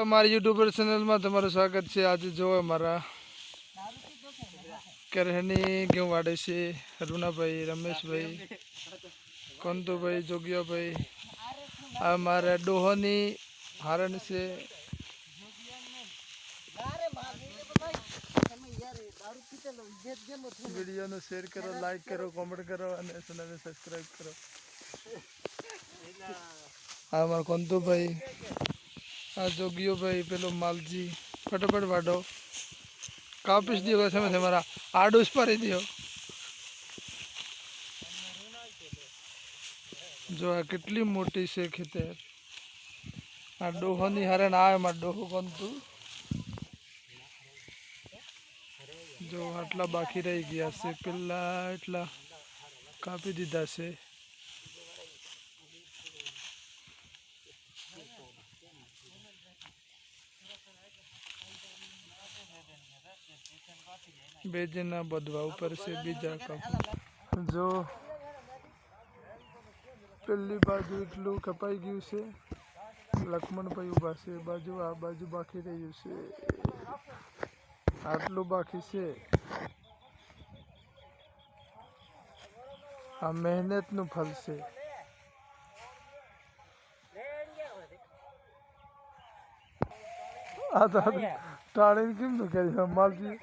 અમારી યુટ્યુબર ચેનલમાં તમારું સ્વાગત છે। આજે જો અમારા કરહની ઘઉં વાડે છે રૂનાભાઈ, રમેશભાઈ, કોંતુભાઈ, જોગિયાભાઈ। આ અમારા ડોહોની હારણ છે। વિડીયોને શેર કરો, લાઈક કરો, કોમેન્ટ કરો અને ચેનલને સબસ્ક્રાઈબ કરો। આ અમારા કોંતુભાઈ, આ જોગિયોભાઈ, પેલો માલજી। ફટાફટ વાડો, કાપીશ દિયો તમે તમારા આડુસ પાડી દિયો। જો આ કેટલી મોટી છે ખેતર। આ ડોહોની હરણ આ એમાં ડોહો કોંતુ જો આટલા બાકી રહી ગયા છે, પેલા એટલા કાપી દીધા છે। બેજના બધવા ઉપર છે બીજા કાપ જો પેલી બાજુ એટલું કપાઈ ગયું છે। લક્ષ્મણભાઈ ઊભા છે બાજુ, આ બાજુ બાકી રહ્યું છે, આટલું બાકી છે। આ મહેનતનું ફળ છે। આ તો ટાળીને કેમ નું કરી માલજી।